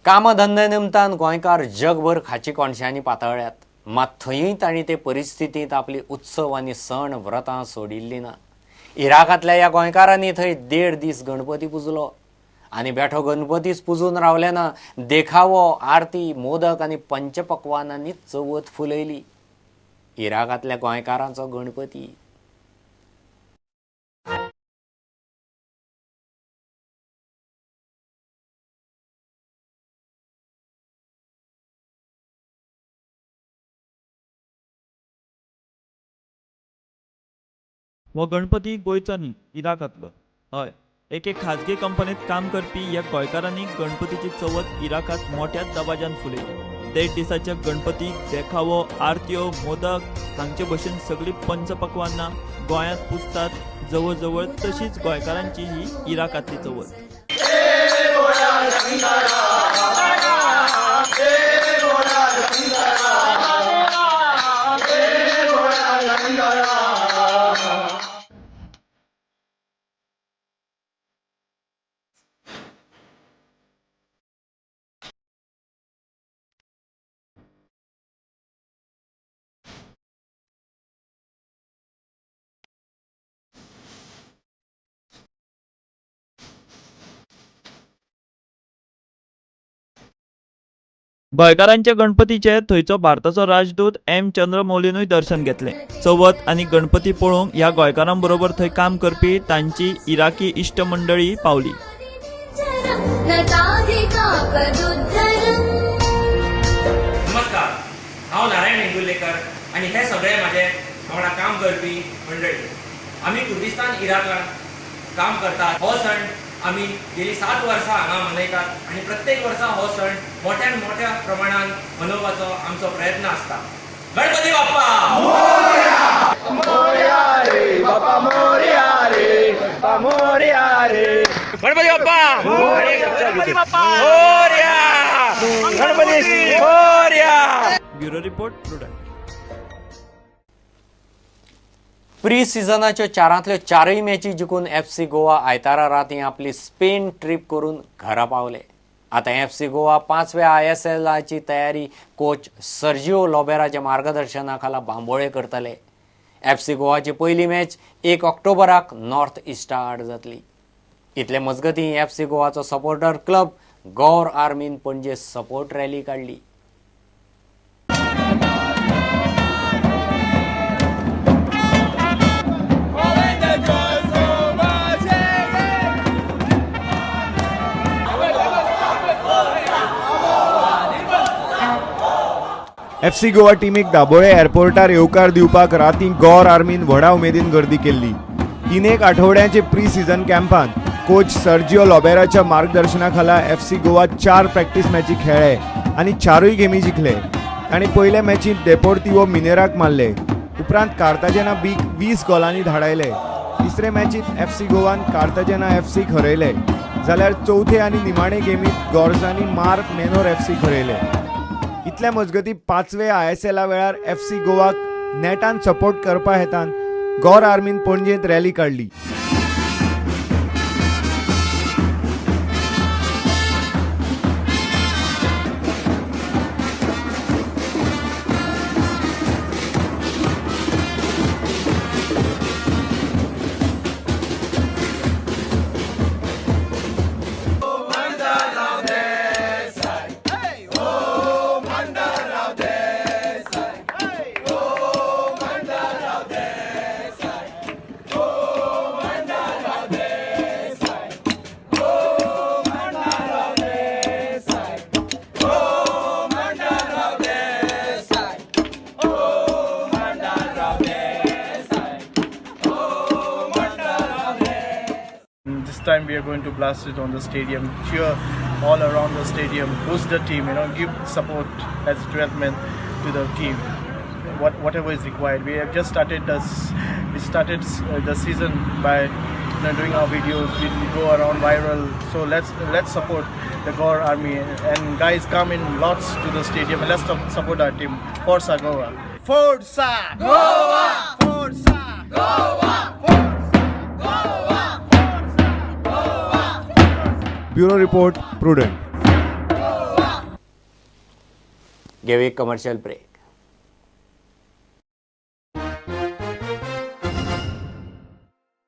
कामधंदे निमतान गोंयकार जगभर खाची कोणशांनी पातळ्यात, मात थंयय तांणी ते परिस्थितींत आपली उत्सव आनी सण व्रतां सोडिल्लीं ना. इराकांतल्या ह्या गोंयकारांनी थंय 1.5 दीस गणपती पुजलो आनी बेठो गणपतीच पुजून रावले ना, देखावो, आरती, मोदक आनी पंचपक्वानांनी चवथ फुलयली. इराकांतल्या गोंयकारांचो गणपती. हो गणपती गोंयचो न्ही, इराकांतलो. हय, एके खाजगी कंपनीत काम करपी ह्या गोंयकारांनी गणपतीची चवथ इराकांत मोठ्या दबाज्यान फुलयली. 1.5 दिसाच्या गणपतीक देखावो, आरत्यो, मोदक हांगचे भशेन सगळीं पंचपक्वान्नां गोंयांत पुजतात. जवळ जवळ तशीच गोंयकारांची ही इराकांतली चवथ. गोंयकारांच्या गणपतीचे थंयचो भारताचो राजदूत एम चंद्रमौलीनूय दर्शन घेतलें. चवथ आनी गणपती पळोवंक ह्या गोंयकारां बरोबर थंय काम करपी तांची इराकी इश्ट मंडळी पावली. नमस्कार, हांव नारायण हेंगुर्लेकर आनी हे सगळे म्हाजे वांगडा काम करपी मंडळी. आमी कुर्दिस्तान इराकांत काम करतात. हो सण आमी गेली 7 वर्सां हांगा मनयतात आनी प्रत्येक वर्सा हो सण मोठ्यान मोठ्या प्रमाणात मनोवपाचो आमचो प्रयत्न आसता. गणपती बाप्पा मोरया! मोरया रे बाप्पा, मोरया रे बाप्पा, मोरया रे. Ganpati Bappa Morya! Ganpati Bappa Morya! Ganpati Morya! Bureau report, Prudent. Pre सिजनाच्यो 4 4 मॅची जिखून FC गोवा आयतारा रातीं आपली स्पेन ट्रीप करून घरा पावले. आतां FC गोवा 5व्या ISLची तयारी कोच सर्जिओ लोबेराच्या मार्गदर्शनाखाला बांबोळे करतले. FC गोवाची पयली मॅच 1 ऑक्टोबराक नॉर्थ इस्टा आड जातली. इतले मजगतीं FC गोवाचो सपोर्टर क्लब गौर आर्मीन पणजे सपोर्ट रॅली काडली. FC गोवा टीमीक दाबोळे एअरपोर्टार येवकार दिवपाक रातीं गौर आर्मीन व्हडा उमेदीन गर्दी केल्ली. 3 आठवड्यांचे प्री सीझन कॅम्पांत कोच सर्जिओ लोबेराच्या मार्गदर्शनाखाला FC गोवा 4 प्रॅक्टीस मॅची खेळ्ळे आनी 4य गेमी जिखले. तांणी पयले मॅचींत डेपोर्टिवो मिनेराक मारले. उपरांत कार्ताजेना बीक 20 गोलांनी धाडायले. तिसरे मॅचींत FC गोवान कार्ताजेना FCक हरयले. जाल्यार चवथे आनी निमाणे गेमींत गॉर्जांनी मार्क मेनोर FC हरयले. इतल्या मजगती 5व्या ISL वेळार FC गोवाक नेटान सपोर्ट करपा हेतान गौर आर्मीन पणजेंत रॅली काडली. This time we are going to blast it on the stadium, cheer all around the stadium, boost the team, give support as 12 men to the team, whatever is required. We have just started the season by doing our videos. We go around viral, so let's support the Gor Army, and guys come in lots to the stadium and let's support our team. Forza Goa! Forza Goa! Forza Goa! Bureau report, prudent. घेऊ एक commercial break.